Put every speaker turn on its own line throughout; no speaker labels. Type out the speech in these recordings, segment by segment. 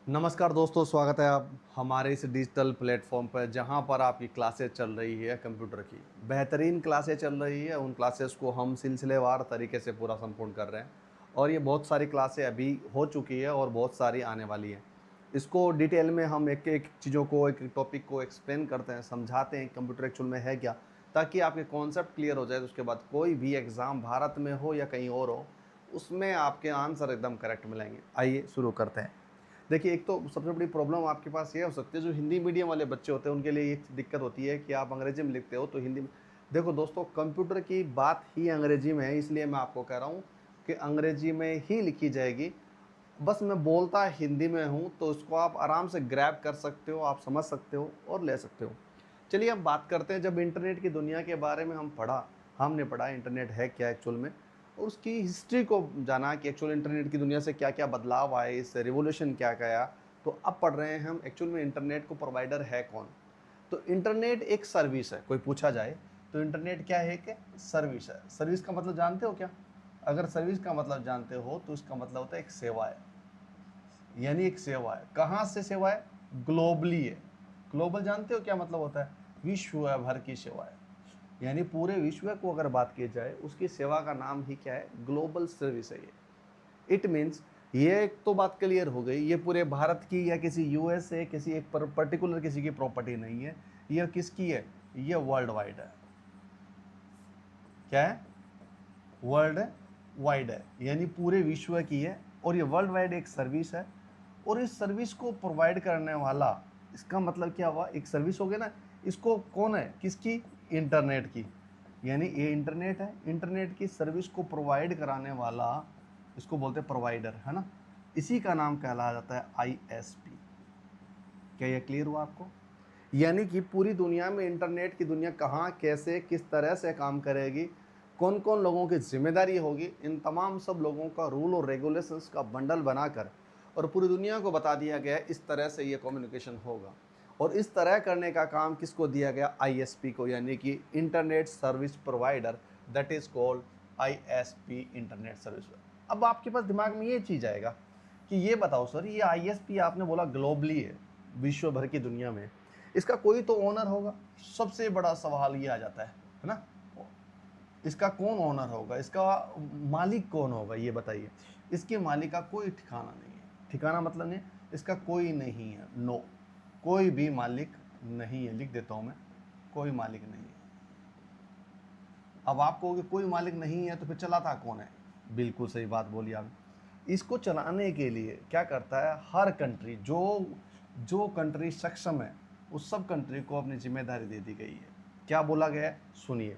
नमस्कार दोस्तों, स्वागत है आप हमारे इस डिजिटल प्लेटफॉर्म पर जहां पर आपकी क्लासेस चल रही है कंप्यूटर की। बेहतरीन क्लासेस चल रही है, उन क्लासेस को हम सिलसिलेवार तरीके से पूरा संपूर्ण कर रहे हैं और ये बहुत सारी क्लासें अभी हो चुकी है और बहुत सारी आने वाली हैं। इसको डिटेल में हम एक एक चीज़ों को, एक टॉपिक को एक्सप्लेन करते हैं, समझाते हैं कंप्यूटर एक्चुअल में है क्या, ताकि आपके कॉन्सेप्ट क्लियर हो जाए। तो उसके बाद कोई भी एग्ज़ाम भारत में हो या कहीं और हो, उसमें आपके आंसर एकदम करेक्ट मिलेंगे। आइए शुरू करते हैं। देखिए, एक तो सबसे बड़ी प्रॉब्लम आपके पास ये हो सकती है, जो हिंदी मीडियम वाले बच्चे होते हैं उनके लिए ये दिक्कत होती है कि आप अंग्रेजी में लिखते हो तो हिंदी में। देखो दोस्तों, कंप्यूटर की बात ही अंग्रेजी में है, इसलिए मैं आपको कह रहा हूँ कि अंग्रेजी में ही लिखी जाएगी। बस मैं बोलता हिंदी में हूँ, तो उसको आप आराम से ग्रैब कर सकते हो, आप समझ सकते हो और ले सकते हो। चलिए अब बात करते हैं, जब इंटरनेट की दुनिया के बारे में हमने पढ़ा इंटरनेट है क्या एक्चुअल में, और उसकी हिस्ट्री को जाना कि एक्चुअल इंटरनेट की दुनिया से क्या क्या बदलाव आए, इससे रिवोल्यूशन क्या गया। तो अब पढ़ रहे हैं हम एक्चुअल में इंटरनेट को प्रोवाइडर है कौन। तो इंटरनेट एक सर्विस है, कोई पूछा जाए तो इंटरनेट क्या है, एक सर्विस है। सर्विस का मतलब जानते हो क्या? अगर सर्विस का मतलब जानते हो तो इसका मतलब होता है एक सेवा है, यानी एक सेवा है। कहाँ से सेवा है? ग्लोबली है। ग्लोबल जानते हो क्या मतलब होता है? विश्व भर की सेवा है, यानी पूरे विश्व को अगर बात की जाए उसकी सेवा का नाम ही क्या है? ग्लोबल सर्विस है ये। इट मीन्स, ये एक तो बात क्लियर हो गई, ये पूरे भारत की या किसी यूएसए, किसी एक पर्टिकुलर किसी की प्रॉपर्टी नहीं है, ये किसकी है? ये वर्ल्ड वाइड है। क्या है? वर्ल्ड वाइड है, यानी पूरे विश्व की है। और ये वर्ल्ड वाइड एक सर्विस है, और इस सर्विस को प्रोवाइड करने वाला, इसका मतलब क्या हुआ? एक सर्विस हो गया ना, इसको कौन है? किसकी? इंटरनेट की। यानी ये इंटरनेट है, इंटरनेट की सर्विस को प्रोवाइड कराने वाला, इसको बोलते हैं प्रोवाइडर, है ना। इसी का नाम कहलाया जाता है आईएसपी। क्या ये क्लियर हुआ आपको? यानी कि पूरी दुनिया में इंटरनेट की दुनिया कहाँ, कैसे, किस तरह से काम करेगी, कौन कौन लोगों की जिम्मेदारी होगी, इन तमाम सब लोगों का रूल और रेगुलेशंस का बंडल बनाकर और पूरी दुनिया को बता दिया गया है इस तरह से ये कम्युनिकेशन होगा। और इस तरह करने का काम किसको दिया गया? आईएसपी को, यानी कि internet service provider, that is called ISP, internet service. अब आपके पास दिमाग में ये चीज़ आएगा कि ये बताओ सर, ये आईएसपी आपने बोला ग्लोबली है, विश्व भर की दुनिया में, इसका कोई तो ओनर होगा। सबसे बड़ा सवाल ये आ जाता है ना, इसका कौन ओनर होगा, इसका मालिक कौन होगा, ये बताइए। इसके मालिक का कोई ठिकाना नहीं है। ठिकाना मतलब नहीं, इसका कोई नहीं है, नो, कोई भी मालिक नहीं है। लिख देता हूं मैं, कोई मालिक नहीं है। अब आप कहोगे कोई मालिक नहीं है तो फिर चलाता कौन है? बिल्कुल सही बात बोली आप। इसको चलाने के लिए क्या करता है? हर कंट्री, जो जो कंट्री सक्षम है, उस सब कंट्री को अपनी जिम्मेदारी दे दी गई है। क्या बोला गया है? सुनिए,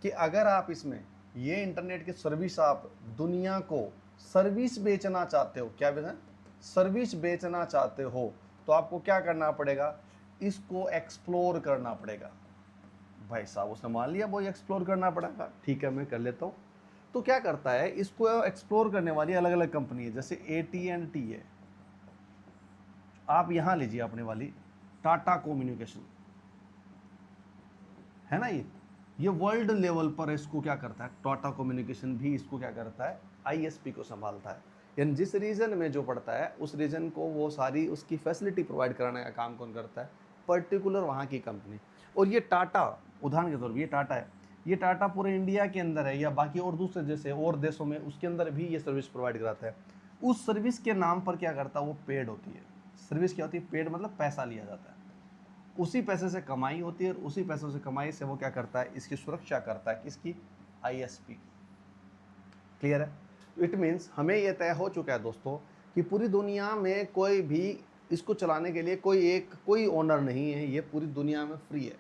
कि अगर आप इसमें ये इंटरनेट की सर्विस, आप दुनिया को सर्विस बेचना चाहते हो, क्या बेचना? सर्विस बेचना चाहते हो, तो आपको क्या करना पड़ेगा? इसको एक्सप्लोर करना पड़ेगा। भाई साहब, उसने मान लिया वो एक्सप्लोर करना पड़ेगा, ठीक है मैं कर लेता हूँ। तो क्या करता है, इसको एक्सप्लोर करने वाली अलग अलग कंपनी है, जैसे AT&T है। आप यहां लीजिए अपने वाली टाटा कम्युनिकेशन, है ना। ये वर्ल्ड लेवल पर इसको क्या करता है? टाटा कम्युनिकेशन भी इसको क्या करता है? आईएसपी को संभालता है। यानी जिस रीजन में जो पड़ता है उस रीजन को वो सारी उसकी फैसिलिटी प्रोवाइड कराने का काम कौन करता है? पर्टिकुलर वहाँ की कंपनी। और ये टाटा, उदाहरण के तौर पर ये टाटा है, ये टाटा पूरे इंडिया के अंदर है या बाकी और दूसरे जैसे और देशों में, उसके अंदर भी ये सर्विस प्रोवाइड कराता है। उस सर्विस के नाम पर क्या करता है? वो पेड होती है। सर्विस क्या होती है? पेड, मतलब पैसा लिया जाता है। उसी पैसे से कमाई होती है, और उसी पैसों से कमाई से वो क्या करता है? इसकी सुरक्षा करता है। किसकी? आईएसपी। क्लियर है? इट मीन्स हमें यह तय हो चुका है दोस्तों कि पूरी दुनिया में कोई भी इसको चलाने के लिए कोई ओनर नहीं है, ये पूरी दुनिया में फ्री है,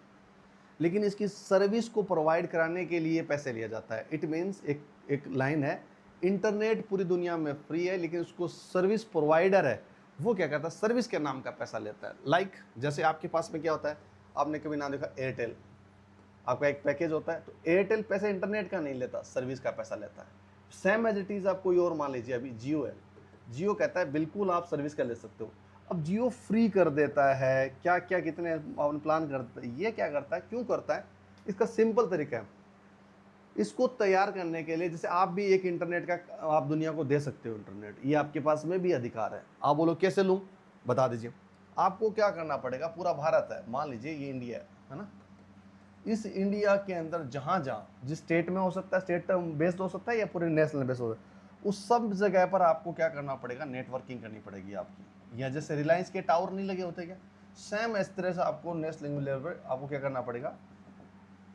लेकिन इसकी सर्विस को प्रोवाइड कराने के लिए पैसे लिया जाता है। इट मीन्स एक एक लाइन है, इंटरनेट पूरी दुनिया में फ्री है, लेकिन उसको सर्विस प्रोवाइडर है, वो क्या करता है? सर्विस के नाम का पैसा लेता है। लाइक जैसे आपके पास में क्या होता है, आपने कभी ना देखा एयरटेल, आपका एक पैकेज होता है, तो एयरटेल पैसे इंटरनेट का नहीं लेता, सर्विस का पैसा लेता है। सेम एज इट इज आप कोई और मान लीजिए, अभी जियो है, जियो कहता है बिल्कुल आप सर्विस का ले सकते हो। अब जियो फ्री कर देता है, क्या क्या कितने प्लान करता है, ये क्या करता है, क्यों करता है? इसका सिंपल तरीका है, इसको तैयार करने के लिए, जैसे आप भी एक इंटरनेट का, आप दुनिया को दे सकते हो इंटरनेट, ये आपके पास में भी अधिकार है। आप बोलो कैसे लूँ? बता दीजिए। आपको क्या करना पड़ेगा, पूरा भारत है, मान लीजिए ये इंडिया है ना, इस इंडिया के अंदर जहाँ जहाँ जिस स्टेट में हो सकता है, स्टेट बेस्ड हो सकता है या पूरे नेशनल बेस्ड हो सकता है, उस सब जगह पर आपको क्या करना पड़ेगा, नेटवर्किंग करनी पड़ेगी आपकी। या जैसे रिलायंस के टावर नहीं लगे होते क्या, सेम इस तरह से आपको नेशनल लेवल पर आपको क्या करना पड़ेगा,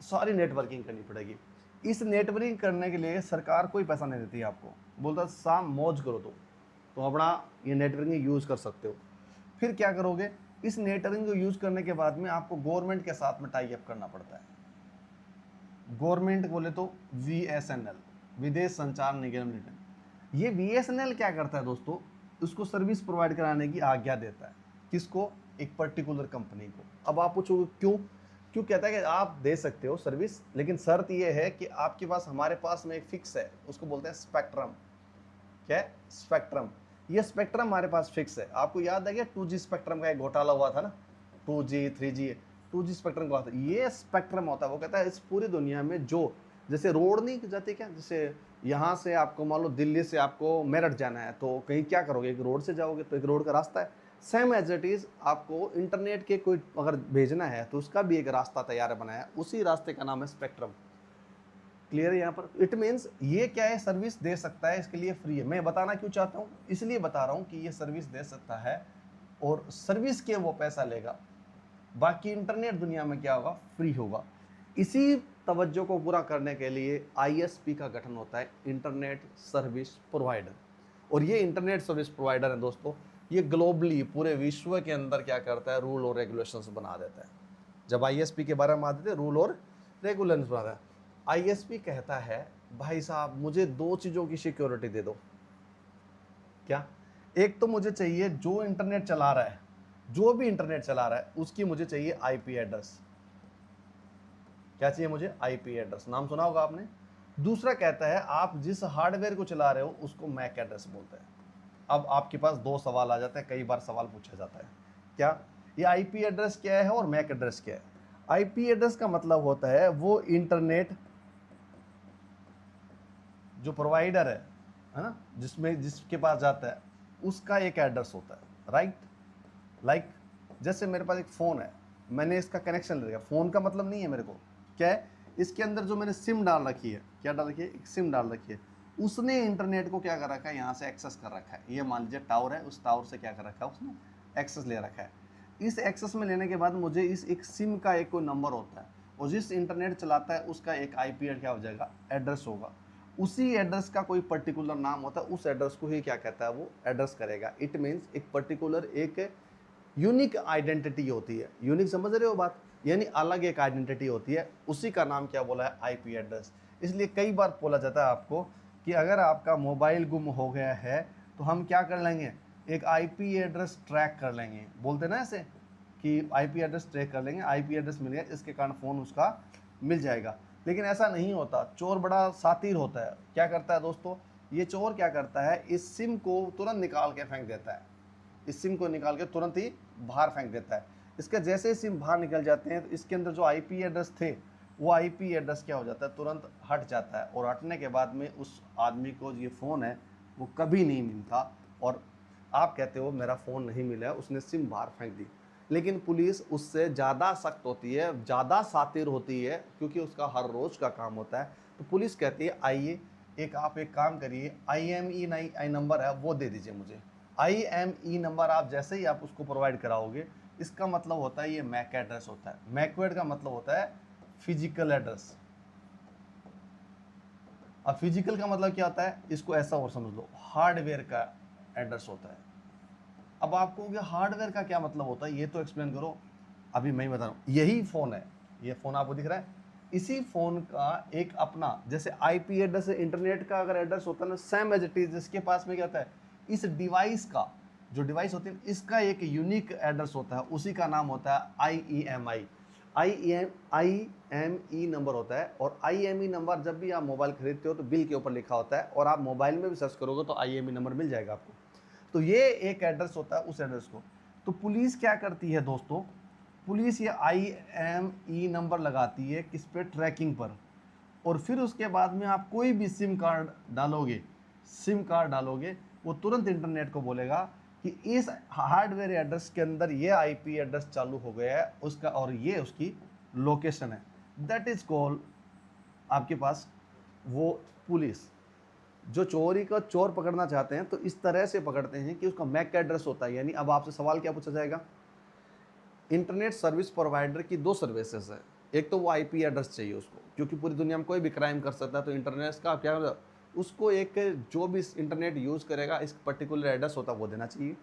सारी नेटवर्किंग करनी पड़ेगी। इस नेटवर्किंग करने के लिए सरकार कोई पैसा नहीं देती है आपको, बोलता शाम मौज करो तो अपना ये नेटवर्किंग यूज़ कर सकते हो। फिर क्या करोगे, इस नेटवर्किंग को यूज़ करने के बाद में आपको गवर्नमेंट के साथ में टाई अप करना पड़ता है। गवर्नमेंट बोले तो VSNL, विदेश संचार निगम लिमिटेड। ये VSNL क्या करता है दोस्तों, उसको सर्विस प्रोवाइड कराने की आज्ञा देता है। किसको, एक पर्टिकुलर कंपनी को। अब आप पूछोगे क्यों, क्यों कहता है कि आप दे सकते हो सर्विस, लेकिन शर्त ये है कि आपके पास, हमारे पास में एक फिक्स है, उसको बोलते हैं स्पेक्ट्रम। क्या है, स्पेक्ट्रम। ये स्पेक्ट्रम हमारे पास फिक्स है। आपको याद है क्या 2G स्पेक्ट्रम का एक घोटाला हुआ था ना, 2G 3G 2G स्पेक्ट्रम का, ये स्पेक्ट्रम होता है। वो कहता है इस पूरी दुनिया में जो, जैसे रोड नहीं जाती क्या, जैसे यहाँ से आपको मान लो दिल्ली से आपको मेरठ जाना है, तो कहीं क्या करोगे, एक रोड से जाओगे, तो एक रोड का रास्ता है। सेम एज इट इज़ आपको इंटरनेट के कोई अगर भेजना है तो उसका भी एक रास्ता तैयार बनाया है, उसी रास्ते का नाम है स्पेक्ट्रम। क्लियर है यहाँ पर। इट मीन्स ये क्या है, सर्विस दे सकता है, इसके लिए फ्री है। मैं बताना क्यों चाहता हूँ, इसलिए बता रहा हूँ कि ये सर्विस दे सकता है और सर्विस के वो पैसा लेगा, बाकी इंटरनेट दुनिया में क्या होगा, फ्री होगा। इसी तवज्जो को पूरा करने के लिए ISP का गठन होता है, इंटरनेट सर्विस प्रोवाइडर। और ये इंटरनेट सर्विस प्रोवाइडर है दोस्तों, ये ग्लोबली पूरे विश्व के अंदर क्या करता है, रूल और रेगुलेशंस बना देता है। जब ISP के बारे में आते थे, रूल और रेगुलेशंस बनाता है। ISP कहता है भाई साहब मुझे दो चीज़ों की सिक्योरिटी दे दो। क्या, एक तो मुझे चाहिए जो इंटरनेट चला रहा है, जो भी इंटरनेट चला रहा है उसकी मुझे चाहिए IP एड्रेस। क्या चाहिए मुझे, IP एड्रेस, नाम सुना होगा आपने। दूसरा कहता है आप जिस हार्डवेयर को चला रहे हो उसको मैक एड्रेस बोलते हैं। अब आपके पास दो सवाल आ जाते हैं, कई बार सवाल पूछा जाता है, क्या ये IP एड्रेस क्या है और मैक एड्रेस क्या है। IP एड्रेस का मतलब होता है वो इंटरनेट जो प्रोवाइडर है ना, जिसमें जिसके पास जाता है उसका एक एड्रेस होता है, राइट। लाइक जैसे मेरे पास एक फ़ोन है, मैंने इसका कनेक्शन ले लिया, फ़ोन का मतलब नहीं है मेरे को, क्या है, इसके अंदर जो मैंने सिम डाल रखी है, क्या डाल रखी है, एक सिम डाल रखी है, उसने इंटरनेट को क्या कर रखा है, यहाँ से एक्सेस कर रखा है। ये मान लीजिए टावर है, उस टावर से क्या कर रखा है, उसने एक्सेस ले रखा है। इस एक्सेस में लेने के बाद मुझे इस एक सिम का एक कोई नंबर होता है, और जिस इंटरनेट चलाता है उसका एक IP क्या हो जाएगा, एड्रेस होगा। उसी एड्रेस का कोई पर्टिकुलर नाम होता है, उस एड्रेस को ही क्या कहता है, वो एड्रेस करेगा। इट मीन्स एक पर्टिकुलर एक यूनिक आइडेंटिटी होती है। यूनिक समझ रहे हो बात, यानी अलग एक आइडेंटिटी होती है, उसी का नाम क्या बोला है, IP एड्रेस। इसलिए कई बार बोला जाता है आपको कि अगर आपका मोबाइल गुम हो गया है तो हम क्या कर लेंगे, एक IP एड्रेस ट्रैक कर लेंगे, बोलते ना ऐसे कि IP एड्रेस ट्रैक कर लेंगे, IP एड्रेस मिल गया, इसके कारण फ़ोन उसका मिल जाएगा। लेकिन ऐसा नहीं होता, चोर बड़ा शातिर होता है। क्या करता है दोस्तों, ये चोर क्या करता है, इस सिम को तुरंत निकाल के फेंक देता है, इस सिम को निकाल के तुरंत ही बाहर फेंक देता है। इसके जैसे ही सिम बाहर निकल जाते हैं तो इसके अंदर जो IP एड्रेस थे, वो IP एड्रेस क्या हो जाता है, तुरंत हट जाता है, और हटने के बाद में उस आदमी को ये फ़ोन है वो कभी नहीं मिलता। और आप कहते हो मेरा फ़ोन नहीं मिला है, उसने सिम बाहर फेंक दी। लेकिन पुलिस उससे ज़्यादा सख्त होती है, ज़्यादा शातिर होती है, क्योंकि उसका हर रोज़ का काम होता है। तो पुलिस कहती है आइए, आप एक काम करिए, IMEI नंबर है वो दे दीजिए मुझे। IME नंबर आप जैसे ही आप उसको प्रोवाइड कराओगे, इसका मतलब होता है ये मैक एड्रेस होता है। मैकवर्ड का मतलब होता है फिजिकल एड्रेस। अब फिजिकल का मतलब क्या होता है, इसको ऐसा और समझ लो, हार्डवेयर का एड्रेस होता है। अब आपको हार्डवेयर का क्या मतलब होता है, ये तो एक्सप्लेन करो। अभी मैं बता रहा हूँ, यही फ़ोन है, ये फ़ोन आपको दिख रहा है, इसी फ़ोन का एक अपना, जैसे IP एड्रेस इंटरनेट का अगर एड्रेस होता है ना, सेम एज इट इज, जिसके पास में क्या होता है, इस डिवाइस का, जो डिवाइस होती है इसका एक यूनिक एड्रेस होता है, उसी का नाम होता है IEMI। IME नंबर होता है। और IME नंबर जब भी आप मोबाइल खरीदते हो तो बिल के ऊपर लिखा होता है, और आप मोबाइल में भी सर्च करोगे तो IME नंबर मिल जाएगा आपको। तो ये एक एड्रेस होता है, उस एड्रेस को तो पुलिस क्या करती है दोस्तों, पुलिस ये IME नंबर लगाती है किस पे, ट्रैकिंग पर। और फिर उसके बाद में आप कोई भी सिम कार्ड डालोगे, सिम कार्ड डालोगे, वो तुरंत इंटरनेट को बोलेगा कि इस हार्डवेयर एड्रेस के अंदर ये आईपी एड्रेस चालू हो गया है उसका, और ये उसकी लोकेशन है, दैट इज कॉल्ड आपके पास वो पुलिस। जो चोरी का चोर पकड़ना चाहते हैं तो इस तरह से पकड़ते हैं कि उसका मैक एड्रेस होता है। यानी अब आपसे सवाल क्या पूछा जाएगा, इंटरनेट सर्विस प्रोवाइडर की दो सर्विसेज है, एक तो वो आईपी एड्रेस चाहिए उसको, क्योंकि पूरी दुनिया में कोई भी क्राइम कर सकता है, तो इंटरनेट का क्या मतलब, उसको एक जो भी इंटरनेट यूज़ करेगा इस पर्टिकुलर एड्रेस होता है वो देना चाहिए।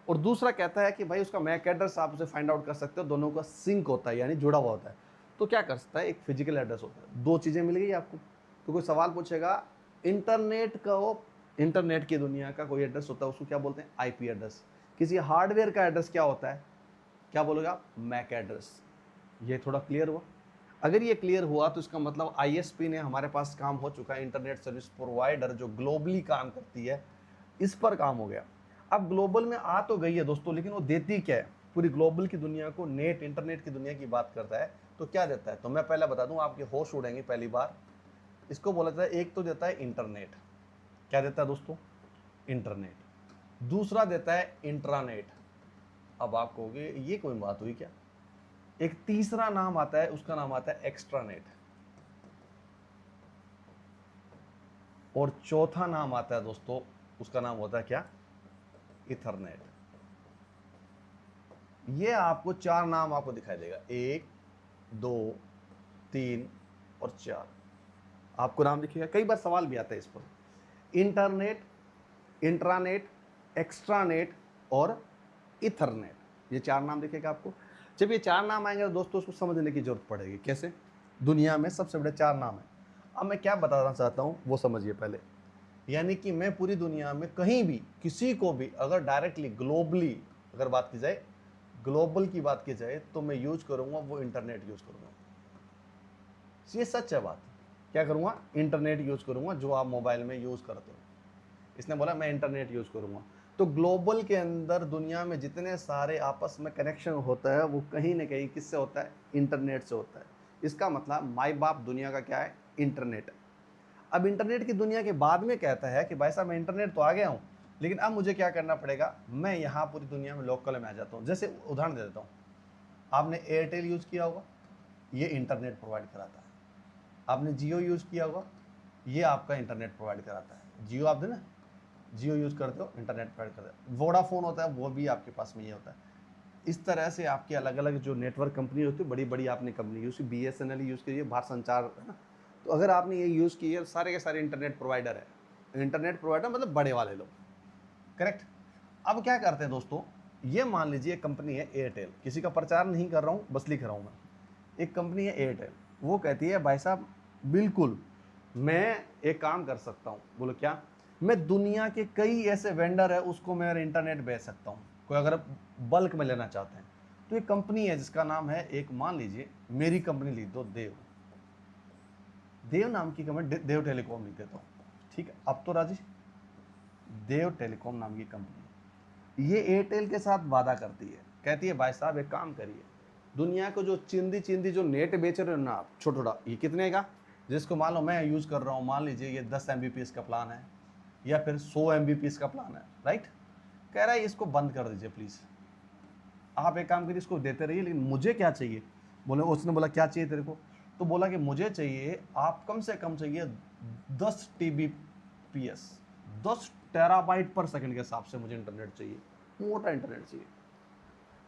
और दूसरा कहता है कि भाई उसका मैक एड्रेस आप उसे फाइंड आउट कर सकते हो, दोनों का सिंक होता है यानी जुड़ा हुआ होता है। तो क्या कर सकता है, एक फिजिकल एड्रेस होता है, दो चीज़ें मिल गई आपको। तो कोई सवाल पूछेगा इंटरनेट का, वो इंटरनेट की दुनिया का कोई एड्रेस होता है उसको क्या बोलते हैं, आईपी एड्रेस। किसी हार्डवेयर का एड्रेस क्या होता है, क्या बोलोगे आप, मैक एड्रेस। ये थोड़ा क्लियर हुआ? अगर ये क्लियर हुआ तो इसका मतलब आईएसपी ने हमारे पास काम हो चुका है, इंटरनेट सर्विस प्रोवाइडर जो ग्लोबली काम करती है इस पर काम हो गया। अब ग्लोबल में आ तो गई है दोस्तों, लेकिन वो देती क्या है, पूरी ग्लोबल की दुनिया को, नेट इंटरनेट की दुनिया की बात करता है तो क्या देता है, तो मैं पहले बता दूं, आपके होश उड़ेंगे पहली बार। इसको बोला जाता है, एक तो देता है इंटरनेट, क्या देता है दोस्तों, इंटरनेट। दूसरा देता है इंट्रानेट। अब आप कहोगे ये कोई बात हुई क्या। एक तीसरा नाम आता है, उसका नाम आता है एक्स्ट्रानेट। और चौथा नाम आता है दोस्तों, उसका नाम होता है क्या, इथरनेट। ये आपको चार नाम आपको दिखाई देगा, 1 2 3 और 4 आपको नाम दिखेगा। कई बार सवाल भी आता है इस पर, इंटरनेट, इंट्रानेट, एक्स्ट्रानेट और इथरनेट, ये चार नाम दिखेगा आपको। जब ये चार नाम आएंगे तो दोस्तों उसको समझने की जरूरत पड़ेगी, कैसे, दुनिया में सबसे बड़े चार नाम है। अब मैं क्या बताना चाहता हूं वो समझिए पहले। यानी कि मैं पूरी दुनिया में कहीं भी किसी को भी अगर डायरेक्टली ग्लोबली अगर बात की जाए, ग्लोबल की बात की जाए, तो मैं यूज करूंगा वो इंटरनेट यूज करूंगा। ये सच है बात। क्या करूंगा, इंटरनेट यूज करूंगा, जो आप मोबाइल में यूज करते हो। इसने बोला मैं इंटरनेट यूज करूंगा। तो ग्लोबल के अंदर दुनिया में जितने सारे आपस में कनेक्शन होता है वो कहीं ना कहीं किससे होता है, इंटरनेट से होता है। इसका मतलब माई बाप दुनिया का क्या है, इंटरनेट। अब इंटरनेट की दुनिया के बाद में कहता है कि भाई साहब मैं इंटरनेट तो आ गया हूँ, लेकिन अब मुझे क्या करना पड़ेगा, मैं यहाँ पूरी दुनिया में लोकल में आ जाता हूँ। जैसे उदाहरण दे देता हूँ, आपने एयरटेल यूज़ किया होगा, ये इंटरनेट प्रोवाइड कराता है। आपने जियो यूज़ किया होगा, ये आपका इंटरनेट प्रोवाइड कराता है। जियो आप ना जियो यूज़ करते हो, इंटरनेट प्रोवाइड करता है। वोडाफोन होता है, वो भी आपके पास में ये होता है। इस तरह से आपकी अलग अलग जो नेटवर्क कंपनी होती है, बड़ी बड़ी आपने कंपनी यूज़ की, BSNL यूज़ की, भारत संचार है ना। तो अगर आपने ये यूज़ की है, सारे के सारे इंटरनेट प्रोवाइडर है। इंटरनेट प्रोवाइडर मतलब बड़े वाले लोग, करेक्ट। अब क्या करते हैं दोस्तों, ये मान लीजिए कंपनी है एयरटेल, किसी का प्रचार नहीं कर रहा हूँ, बस लिख रहा हूँ मैं। एक कंपनी है एयरटेल, वो कहती है भाई साहब बिल्कुल मैं एक काम कर सकता हूँ। बोलो क्या, मैं दुनिया के कई ऐसे वेंडर है उसको मैं इंटरनेट बेच सकता हूँ, कोई अगर बल्क में लेना चाहते हैं। तो एक कंपनी है जिसका नाम है, एक मान लीजिए मेरी कंपनी लिख दो, देव, देव नाम की कंपनी, देव टेलीकॉम लिख देता हूँ, ठीक है। अब तो राजी, देव टेलीकॉम नाम की कंपनी, ये एयरटेल के साथ वादा करती है, कहती है भाई साहब एक काम करिए, दुनिया को जो चिंदी चिंदी जो नेट बेच रहे हो ना आप, छोटा छोटा, ये कितने का, जिसको मान लो मैं यूज़ कर रहा हूँ, मान लीजिए ये 10 MBPS का प्लान है या फिर 100 MBPS का प्लान है, राइट। कह रहा है इसको बंद कर दीजिए प्लीज़, आप एक काम करिए इसको देते रहिए, लेकिन मुझे क्या चाहिए। बोले, उसने बोला क्या चाहिए तेरे को, तो बोला कि मुझे चाहिए, आप कम से कम चाहिए 10 TBPS, 10 टेराबाइट पर सेकंड के हिसाब से मुझे इंटरनेट चाहिए, मोटा इंटरनेट चाहिए।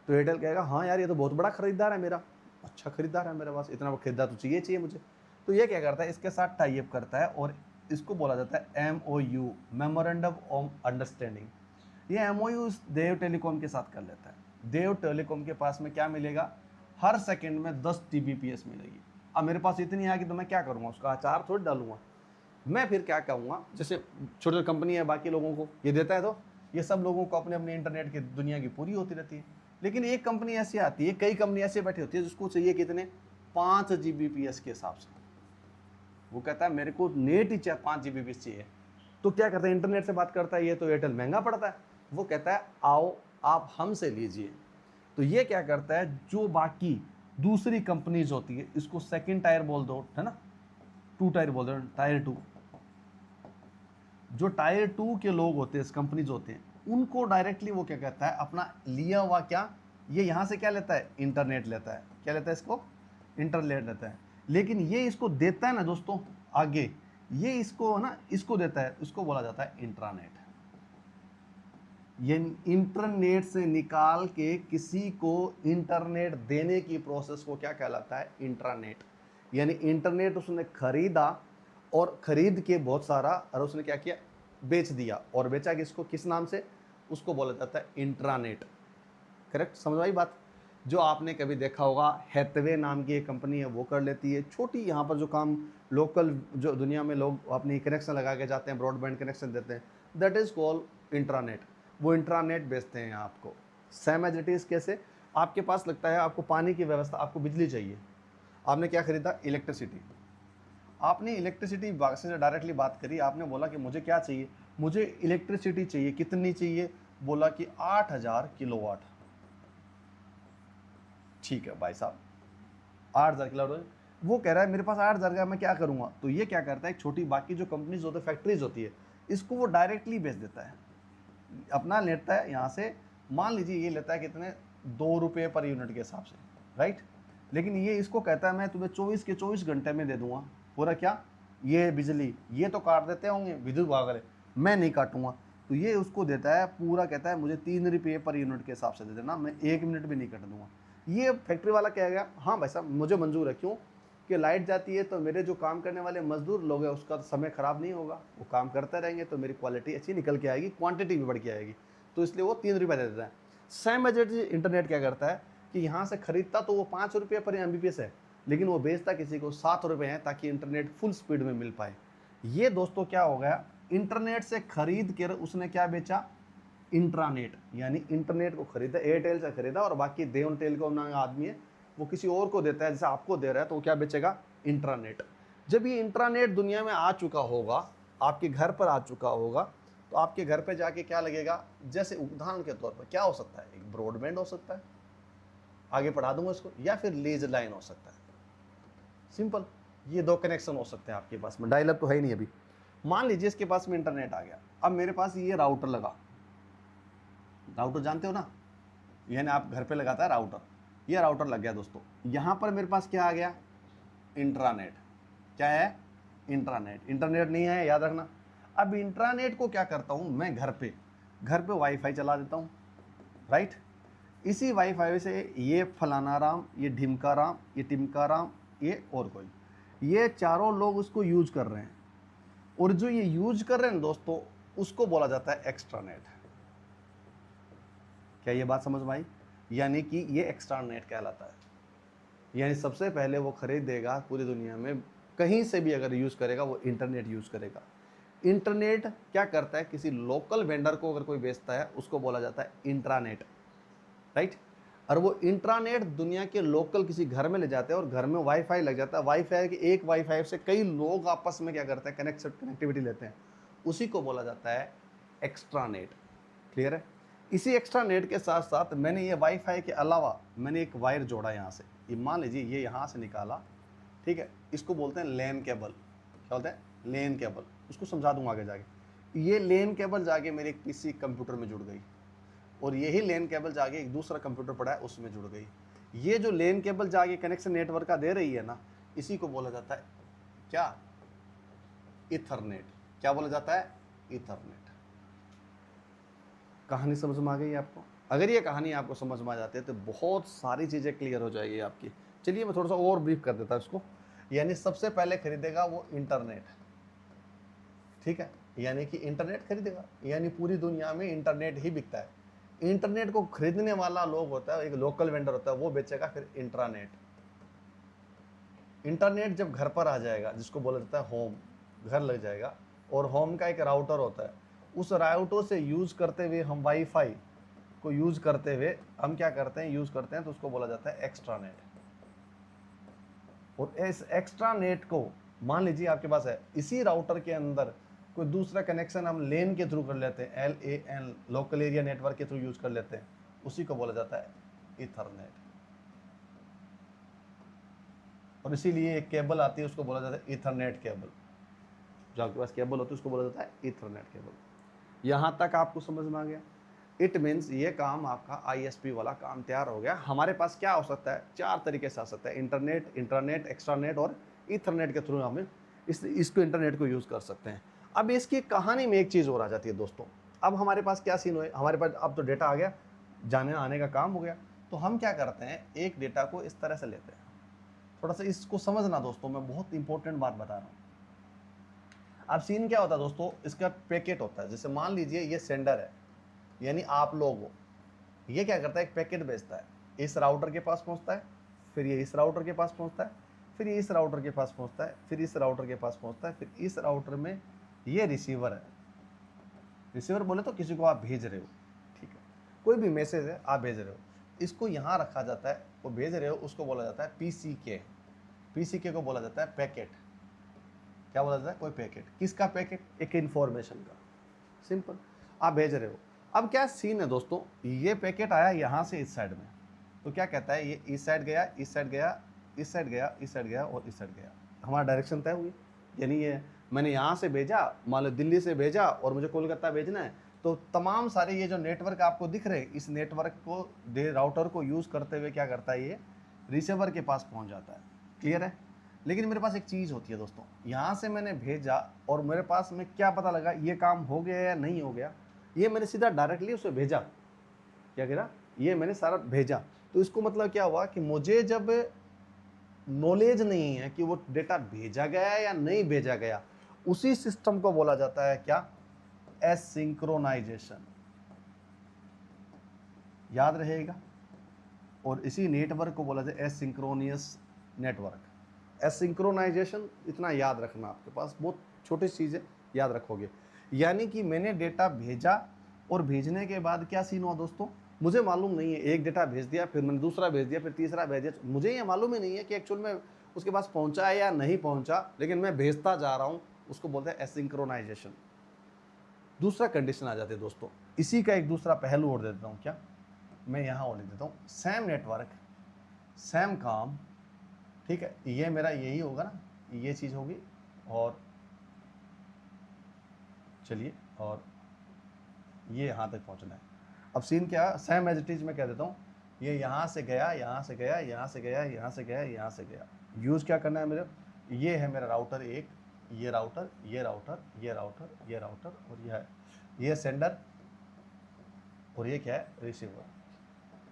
तो एयरटेल कहेगा हाँ यार ये तो बहुत बड़ा खरीदार है मेरा, अच्छा खरीदार है मेरे पास, इतना खरीदार तो चाहिए मुझे। तो ये क्या करता है, इसके साथ टाई अप करता है, और इसको बोला जाता है MOU, मेमोरेंडम ऑफ अंडरस्टैंडिंग। ये MOU देव टेलीकॉम के साथ कर लेता है। देव टेलीकॉम के पास में क्या मिलेगा, हर सेकंड में 10 TBPS मिलेगी। अब मेरे पास इतनी आएगी तो मैं क्या करूँगा, उसका अचार थोड़ी डालूंगा। मैं फिर क्या कहूँगा, जैसे छोटी छोटी कंपनी है, बाकी लोगों को ये देता है, तो ये सब लोगों को अपने अपने इंटरनेट की दुनिया की पूरी होती रहती है। लेकिन एक कंपनी ऐसी आती है, कई कंपनी ऐसे बैठी होती है जिसको चाहिए कितने, 5 GBPS के हिसाब से। वो कहता है मेरे को नेट ही 5 GBPS चाहिए। तो क्या करता है, इंटरनेट से बात करता है, ये तो एयरटेल महंगा पड़ता है, वो कहता है आओ आप हमसे लीजिए। तो ये क्या करता है, जो बाकी दूसरी कंपनीज होती है, इसको सेकंड टायर बोल दो, है ना, 2 टायर बोल दो, टायर 2। जो टायर 2 के लोग होते हैं, कंपनीज होते हैं, उनको डायरेक्टली वो क्या कहता है, अपना लिया हुआ क्या, ये यहाँ से क्या लेता है, इंटरनेट लेता है। क्या लेता है, इसको इंटरनेट लेता है। लेकिन ये इसको देता है ना दोस्तों आगे, ये इसको ना इसको देता है, इसको बोला जाता है इंट्रानेट। ये इंटरनेट से निकाल के किसी को इंटरनेट देने की प्रोसेस को क्या कहलाता है, इंट्रानेट। यानी इंटरनेट उसने खरीदा और खरीद के बहुत सारा, और उसने क्या किया, बेच दिया, और बेचा किसको, किस नाम से, उसको बोला जाता है इंट्रानेट। करेक्ट, समझ आई बात। जो आपने कभी देखा होगा हैथवे नाम की एक कंपनी है, वो कर लेती है छोटी, यहाँ पर जो काम लोकल जो दुनिया में लोग अपनी कनेक्शन लगा के जाते हैं, ब्रॉडबैंड कनेक्शन देते हैं, दैट इज़ कॉल्ड इंट्रानेट। वो इंट्रानेट बेचते हैं आपको। सेम एज इट इज़ कैसे, आपके पास लगता है आपको पानी की व्यवस्था, आपको बिजली चाहिए, आपने क्या खरीदा, इलेक्ट्रिसिटी। आपने इलेक्ट्रिसिटी से डायरेक्टली बात करी, आपने बोला कि मुझे क्या चाहिए, मुझे इलेक्ट्रिसिटी चाहिए, कितनी चाहिए, बोला कि 8000 किलोवाट। ठीक है भाई साहब, 8000 किलोवाट। वो कह रहा है मेरे पास 8000 का, मैं क्या करूँगा। तो ये क्या करता है, एक छोटी बाकी जो कंपनीज होती है, फैक्ट्रीज होती है, इसको वो डायरेक्टली बेच देता है, अपना लेता है यहाँ से। मान लीजिए ये लेता है कितने, 2 रुपये पर यूनिट के हिसाब से, राइट। लेकिन ये इसको कहता है मैं तुम्हें 24 के 24 घंटे में दे दूंगा पूरा, क्या ये बिजली, ये तो काट देते होंगे विद्युत विभाग वाले, मैं नहीं काटूंगा। तो ये उसको देता है पूरा, कहता है मुझे 3 रुपये पर यूनिट के हिसाब से दे देना, मैं 1 मिनट भी नहीं कट दूंगा। ये फैक्ट्री वाला कहेगा हाँ भाई साहब मुझे मंजूर है, क्यों कि लाइट जाती है तो मेरे जो काम करने वाले मजदूर लोग हैं उसका समय ख़राब नहीं होगा, वो काम करते रहेंगे तो मेरी क्वालिटी अच्छी निकल के आएगी, क्वांटिटी भी बढ़ के आएगी, तो इसलिए वो 3 रुपये दे देता है। सेम एज इंटरनेट क्या करता है कि यहाँ से खरीदता तो वो 5 रुपये पर MBPS है, लेकिन वो बेचता किसी को 7 रुपये हैं, ताकि इंटरनेट फुल स्पीड में मिल पाए। ये दोस्तों क्या हो गया, इंटरनेट से खरीद कर उसने क्या बेचा, इंट्रानेट। यानी इंटरनेट को खरीदा, एयरटेल से खरीदा, और बाकी देवन टेल को आदमी है वो किसी और को देता है, जैसे आपको दे रहा है, तो वो क्या बेचेगा, इंट्रानेट। जब ये इंट्रानेट दुनिया में आ चुका होगा, आपके घर पर आ चुका होगा, तो आपके घर पे जाके क्या लगेगा, जैसे उदाहरण के तौर पर क्या हो सकता है, एक ब्रॉडबैंड हो सकता है, आगे पढ़ा दूंगा इसको, या फिर लेज लाइन हो सकता है, सिंपल। ये 2 कनेक्शन हो सकते हैं आपके पास में, डायल अप तो है ही नहीं अभी। मान लीजिए इसके पास में इंटरनेट आ गया, अब मेरे पास ये राउटर लगा, राउटर जानते हो ना, यानी आप घर पे लगाता है राउटर, ये राउटर लग गया दोस्तों। यहाँ पर मेरे पास क्या आ गया, इंट्रानेट। क्या है, इंट्रानेट। इंटरनेट नहीं है, याद रखना। अब इंट्रानेट को क्या करता हूँ मैं, घर पे वाईफाई चला देता हूँ, राइट। इसी वाईफाई से ये फलाना राम, ये ढिमका राम, ये टिमका राम, ये और कोई, ये चारों लोग उसको यूज कर रहे हैं, और जो ये यूज कर रहे हैं दोस्तों, उसको बोला जाता है एक्स्ट्रानेट। क्या ये बात समझ में आई, यानी कि ये एक्स्ट्रानेट कहलाता है। यानी सबसे पहले वो खरीदेगा पूरी दुनिया में कहीं से भी अगर यूज़ करेगा, वो इंटरनेट यूज़ करेगा। इंटरनेट क्या करता है, किसी लोकल वेंडर को अगर कोई बेचता है, उसको बोला जाता है इंट्रानेट, राइट। और वो इंट्रानेट दुनिया के लोकल किसी घर में ले जाते हैं, और घर में वाईफाई लग जाता है। वाईफाई के एक वाईफाई से कई लोग आपस में क्या करते हैं, कनेक्टिविटी लेते हैं, उसी को बोला जाता है एक्स्ट्रानेट। क्लियर है। इसी एक्स्ट्रा नेट के साथ साथ मैंने ये वाईफाई के अलावा मैंने एक वायर जोड़ा यहाँ से, ये मान लीजिए ये यहाँ से निकाला, ठीक है, इसको बोलते हैं लैन केबल। क्या बोलते हैं, लैन केबल। उसको समझा दूंगा आगे जाके। ये लैन केबल जाके मेरे एक पीसी कंप्यूटर में जुड़ गई, और यही लैन केबल जाके एक दूसरा कंप्यूटर पड़ा है उसमें जुड़ गई। ये जो लैन केबल जाके कनेक्शन नेटवर्क का दे रही है ना, इसी को बोला जाता है क्या, इथरनेट। क्या बोला जाता है, इथरनेट। कहानी समझ में आ गई आपको। अगर ये कहानी आपको समझ में आ जाती है तो बहुत सारी चीज़ें क्लियर हो जाएगी आपकी। चलिए मैं थोड़ा सा और ब्रीफ कर देता हूँ इसको। यानी सबसे पहले खरीदेगा वो इंटरनेट, ठीक है, यानी कि इंटरनेट खरीदेगा, यानी पूरी दुनिया में इंटरनेट ही बिकता है। इंटरनेट को खरीदने वाला लोग होता है, एक लोकल वेंडर होता है, वो बेचेगा फिर इंट्रानेट। इंटरनेट जब घर पर आ जाएगा, जिसको बोला जाता है होम, घर लग जाएगा, और होम का एक राउटर होता है, उस राउटर से यूज़ करते हुए हम वाईफाई को यूज़ करते हुए हम क्या करते हैं, यूज़ करते हैं, तो उसको बोला जाता है एक्स्ट्रानेट। और इस एक्स्ट्रानेट को मान लीजिए आपके पास है, इसी राउटर के अंदर कोई दूसरा कनेक्शन हम लेन के थ्रू कर लेते हैं, LAN, लोकल एरिया नेटवर्क के थ्रू यूज़ कर लेते हैं, उसी को बोला जाता है इथरनेट। और इसीलिए एक केबल आती है, उसको बोला जाता है इथरनेट केबल। जो आपके पास केबल होती है उसको बोला जाता है इथरनेट केबल। यहाँ तक आपको समझ में आ गया। इट मीन्स ये काम आपका आईएसपी वाला काम तैयार हो गया। हमारे पास क्या हो सकता है, 4 तरीके से आ सकता है, इंटरनेट, इंटरनेट, एक्स्ट्रानेट और ईथरनेट के थ्रू हम इसको इंटरनेट को यूज़ कर सकते हैं। अब इसकी कहानी में एक चीज़ और आ जाती है दोस्तों। अब हमारे पास क्या सीन हुआ, हमारे पास अब तो डेटा आ गया, जाने आने का काम हो गया। तो हम क्या करते हैं, एक डेटा को इस तरह से लेते हैं। थोड़ा सा इसको समझना दोस्तों, मैं बहुत इंपॉर्टेंट बात बता रहा हूँ। अब सीन क्या होता है दोस्तों, इसका पैकेट होता है। जैसे मान लीजिए ये सेंडर है, यानी आप लोग हो। ये क्या करता है, एक पैकेट भेजता है, इस राउटर के पास पहुंचता है, फिर ये इस राउटर के पास पहुंचता है, फिर ये इस राउटर के पास पहुंचता है, फिर इस राउटर के पास पहुंचता है, फिर इस राउटर में ये रिसीवर है। रिसीवर बोले तो किसी को आप भेज रहे हो, ठीक है, कोई भी मैसेज है आप भेज रहे हो, इसको यहाँ रखा जाता है, वो भेज रहे हो, उसको बोला जाता है पीसीके। पीसीके को बोला जाता है पैकेट। क्या बोला जाता है, कोई पैकेट। किसका पैकेट, एक इंफॉर्मेशन का, सिंपल, आप भेज रहे हो। अब क्या सीन है दोस्तों, ये पैकेट आया यहाँ से इस साइड में, तो क्या कहता है, ये इस साइड गया, इस साइड गया, इस साइड गया, इस साइड गया और इस साइड गया, हमारा डायरेक्शन तय हुई। यानी ये मैंने यहाँ से भेजा, मान लो दिल्ली से भेजा और मुझे कोलकाता भेजना है, तो तमाम सारे ये जो नेटवर्क आपको दिख रहे, इस नेटवर्क को राउटर को यूज़ करते हुए क्या करता है, ये रिसीवर के पास पहुँच जाता है। क्लियर है। लेकिन मेरे पास एक चीज़ होती है दोस्तों, यहाँ से मैंने भेजा और मेरे पास में क्या पता लगा ये काम हो गया या नहीं हो गया, ये मैंने सीधा डायरेक्टली उसे भेजा। क्या करा, ये मैंने सारा भेजा। तो इसको मतलब क्या हुआ कि मुझे जब नॉलेज नहीं है कि वो डेटा भेजा गया या नहीं भेजा गया, उसी सिस्टम को बोला जाता है क्या, एसिंक्रोनाइजेशन। याद रहेगा। और इसी नेटवर्क को बोला जाता है एसिंक्रोनियस नेटवर्क। एसिंक्रोनाइजेशन इतना याद रखना, आपके पास बहुत छोटी चीज़ है, याद रखोगे। यानी कि मैंने डेटा भेजा और भेजने के बाद क्या सीन हुआ दोस्तों, मुझे मालूम नहीं है, एक डेटा भेज दिया, फिर मैंने दूसरा भेज दिया, फिर तीसरा भेज दिया, मुझे ये मालूम ही नहीं है कि एक्चुअल में उसके पास पहुंचा है या नहीं पहुंचा, लेकिन मैं भेजता जा रहा हूं, उसको बोलते हैं एसिंक्रोनाइजेशन। दूसरा कंडीशन आ जाती है दोस्तों, इसी का एक दूसरा पहलू और दे देता हूँ, क्या मैं यहाँ और लिख देता हूँ, सेम नेटवर्क सेम काम, ठीक है, ये मेरा यही होगा ना, ये चीज़ होगी, और चलिए, और ये यहाँ तक पहुँचना है। अब सीन क्या, सेम एज इट इज मैं कह देता हूँ, ये यहाँ से गया, यहाँ से गया, यहाँ से गया, यहाँ से गया, यहाँ से गया। यूज़ क्या करना है मेरे, ये है मेरा राउटर एक, ये राउटर, ये राउटर, ये राउटर, ये राउटर, और यह है ये सेंडर, और ये क्या है, रिसीवर।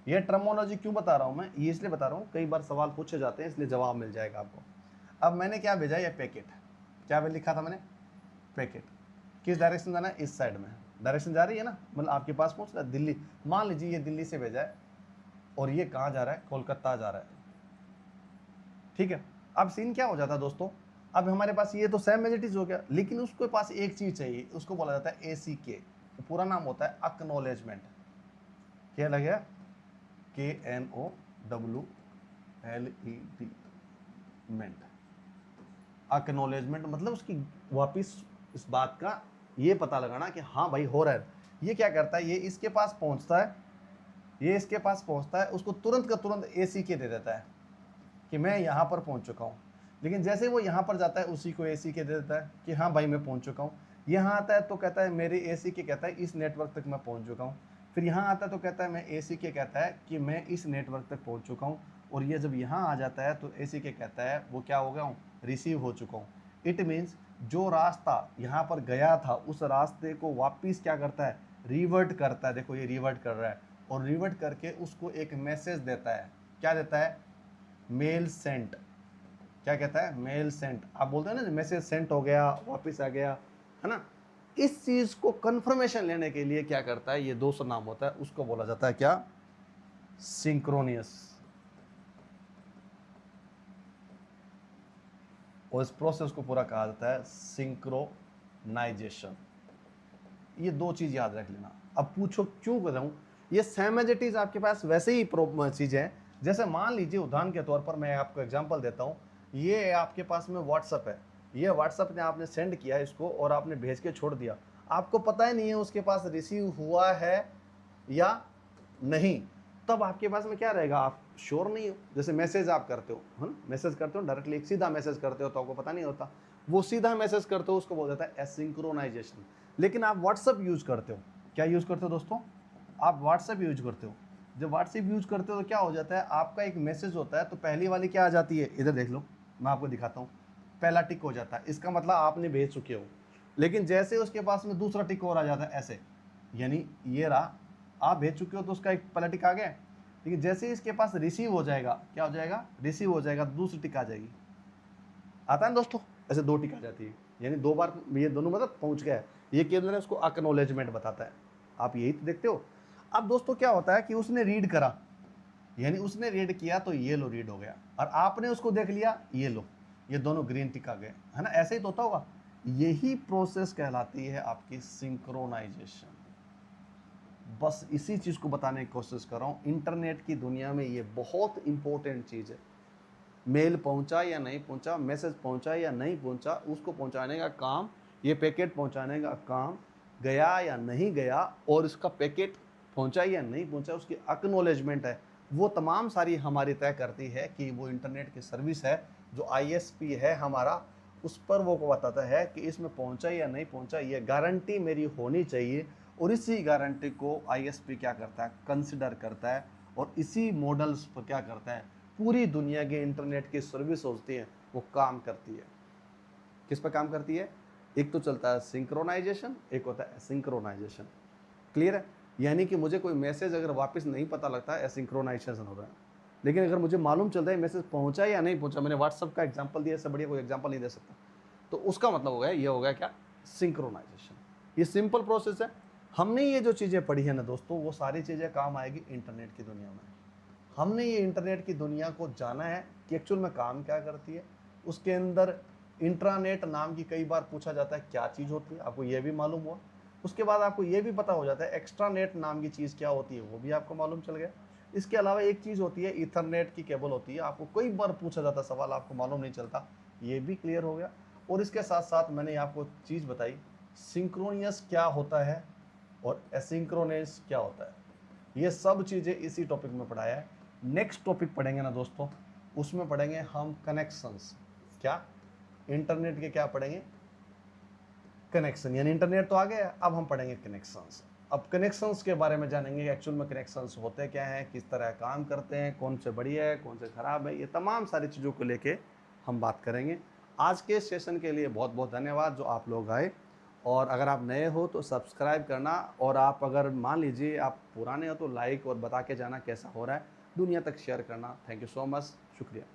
ये टर्मोलॉजी क्यों बता रहा हूँ मैं, ये इसलिए बता रहा हूँ, कई बार सवाल पूछे जाते हैं, इसलिए जवाब मिल जाएगा आपको। अब मैंने क्या भेजा, ये पैकेट, क्या लिखा था मैंने, पैकेट। किस डायरेक्शन जाना है, इस साइड में डायरेक्शन जा रही है ना, मतलब आपके पास पहुंच रहा है दिल्ली। मान लीजिए ये दिल्ली से भेजा है और ये कहाँ जा रहा है, कोलकाता जा रहा है, ठीक है। अब सीन क्या हो जाता है दोस्तों, अब हमारे पास ये तो सेम एज हो गया, लेकिन उसके पास एक चीज चाहिए, उसको बोला जाता है ACK। पूरा नाम होता है एक्नॉलेजमेंट। क्या लगेगा, KNOWLED मेंट। एक्नॉलेजमेंट मतलब उसकी वापिस इस बात का ये पता लगाना कि हाँ भाई हो रहा है। ये क्या करता है, ये इसके पास पहुंचता है, ये इसके पास पहुंचता है, उसको तुरंत का तुरंत ACK दे देता है कि मैं यहाँ पर पहुंच चुका हूँ। लेकिन जैसे वो यहाँ पर जाता है, उसी को ACK दे देता है कि हाँ भाई मैं पहुंच चुका हूँ। यहाँ आता है तो कहता है मेरे ACK कहता है इस नेटवर्क तक मैं पहुँच चुका हूँ। फिर यहाँ आता है तो कहता है मैं ACK कहता है कि मैं इस नेटवर्क तक पहुँच चुका हूँ। और ये जब यहाँ आ जाता है तो ACK कहता है वो क्या हो गया हूँ, रिसीव हो चुका हूँ। इट मीन्स जो रास्ता यहाँ पर गया था, उस रास्ते को वापिस क्या करता है, रिवर्ट करता है। देखो ये रिवर्ट कर रहा है, और रिवर्ट करके उसको एक मैसेज देता है। क्या देता है, मेल सेंट। क्या कहता है, मेल सेंट। आप बोलते हैं ना मैसेज सेंट हो गया, वापस आ गया, है ना। इस चीज को कंफर्मेशन लेने के लिए क्या करता है, ये 200 नाम होता है, उसको बोला जाता है क्या, सिंक्रोनियस। और इस प्रोसेस को पूरा कहा जाता है सिंक्रोनाइजेशन। ये 2 चीज याद रख लेना। अब पूछो क्यों कर रहा हूं, ये सेम एज इट इज आपके पास वैसे ही चीजें हैं। जैसे मान लीजिए उदाहरण के तौर पर मैं आपको एग्जांपल देता हूं, ये आपके पास में व्हाट्सअप है, ये व्हाट्सअप ने आपने सेंड किया इसको और आपने भेज के छोड़ दिया, आपको पता ही नहीं है उसके पास रिसीव हुआ है या नहीं। तब आपके पास में क्या रहेगा, आप श्योर नहीं हो। जैसे मैसेज आप करते हो, है ना, मैसेज करते हो डायरेक्टली, एक सीधा मैसेज करते हो तो आपको पता नहीं होता, वो सीधा मैसेज करते हो उसको बोला जाता है एसिंक्रोनाइजेशन। लेकिन आप व्हाट्सअप यूज करते हो, क्या यूज करते हो दोस्तों, आप व्हाट्सएप यूज करते हो, जब व्हाट्सएप यूज करते हो तो क्या हो जाता है, आपका एक मैसेज होता है तो पहली वाली क्या आ जाती है, इधर देख लो, मैं आपको दिखाता हूँ, पहला टिक हो जाता है, इसका मतलब आपने भेज चुके हो। लेकिन जैसे उसके पास में दूसरा टिक और आ जाता है ऐसे, यानी ये रहा, आप भेज चुके हो तो उसका एक पहला टिक आ गया। लेकिन जैसे ही इसके पास रिसीव हो जाएगा, क्या हो जाएगा, रिसीव हो जाएगा, दूसरी टिक आ जाएगी। आता है ना दोस्तों, ऐसे 2 टिक आ जाती है, यानी 2 बार ये दोनों मतलब पहुंच गया है। ये केंद्र है, उसको एक्नॉलेजमेंट बताता है। आप यही तो देखते हो। अब दोस्तों क्या होता है कि उसने रीड करा, यानी उसने रीड किया तो ये लो रीड हो गया, और आपने उसको देख लिया, ये लो, ये दोनों ग्रीन टिक आ गए, है ना, ऐसे ही तो होता होगा। यही प्रोसेस कहलाती है आपकी सिंक्रोनाइजेशन। बस इसी चीज को बताने की कोशिश कर रहा हूं। इंटरनेट की दुनिया में ये बहुत इंपॉर्टेंट चीज है। मेल पहुंचा या नहीं पहुंचा, मैसेज पहुंचा या नहीं पहुंचा, उसको पहुंचाने का काम, ये पैकेट पहुंचाने का काम, गया या नहीं गया, और इसका पैकेट पहुंचा या नहीं पहुंचा, उसकी एक्नॉलेजमेंट है, वो तमाम सारी हमारी तय करती है कि वो इंटरनेट की सर्विस है जो आईएसपी है हमारा, उस पर वो बताता है कि इसमें पहुंचा या नहीं पहुंचा, ये गारंटी मेरी होनी चाहिए। और इसी गारंटी को आईएसपी क्या करता है, कंसिडर करता है, और इसी मॉडल्स पर क्या करता है, पूरी दुनिया के इंटरनेट की सर्विस होती है वो काम करती है। किस पर काम करती है, एक तो चलता है सिंक्रोनाइजेशन, एक होता है एसिंक्रोनाइजेशन। क्लियर है, यानी कि मुझे कोई मैसेज अगर वापस नहीं पता लगता है, एसिंक्रोनाइजेशन हो रहा है। लेकिन अगर मुझे मालूम चलता है मैसेज पहुंचा या नहीं पहुंचा, मैंने व्हाट्सएप का एग्जांपल दिया, इससे बढ़िया कोई एग्जांपल नहीं दे सकता, तो उसका मतलब हो गया, ये हो गया क्या, सिंक्रोनाइजेशन। ये सिंपल प्रोसेस है। हमने ये जो चीज़ें पढ़ी है ना दोस्तों, वो सारी चीज़ें काम आएगी इंटरनेट की दुनिया में। हमने ये इंटरनेट की दुनिया को जाना है कि एक्चुअल में काम क्या करती है। उसके अंदर इंट्रानेट नाम की कई बार पूछा जाता है क्या चीज़ होती है, आपको ये भी मालूम हुआ। उसके बाद आपको ये भी पता हो जाता है एक्स्ट्रानेट नाम की चीज़ क्या होती है, वो भी आपको मालूम चल गया। इसके अलावा एक चीज़ होती है ईथरनेट की केबल होती है, आपको कई बार पूछा जाता सवाल, आपको मालूम नहीं चलता, ये भी क्लियर हो गया। और इसके साथ साथ मैंने आपको चीज़ बताई, सिंक्रोनियस क्या होता है और एसिंक्रोनस क्या होता है, ये सब चीज़ें इसी टॉपिक में पढ़ाया है। नेक्स्ट टॉपिक पढ़ेंगे ना दोस्तों, उसमें पढ़ेंगे हम कनेक्शंस। क्या, इंटरनेट के क्या पढ़ेंगे, कनेक्शन, यानी इंटरनेट तो आ गया, अब हम पढ़ेंगे कनेक्शंस। अब कनेक्शंस के बारे में जानेंगे एक्चुअल में कनेक्शंस होते क्या हैं, किस तरह काम करते हैं, कौन से बढ़िया है, कौन से खराब है, ये तमाम सारी चीज़ों को लेके हम बात करेंगे। आज के सेशन के लिए बहुत बहुत धन्यवाद जो आप लोग आए। और अगर आप नए हो तो सब्सक्राइब करना, और आप अगर मान लीजिए आप पुराने हो तो लाइक और बता के जाना कैसा हो रहा है, दुनिया तक शेयर करना। थैंक यू सो मच, शुक्रिया।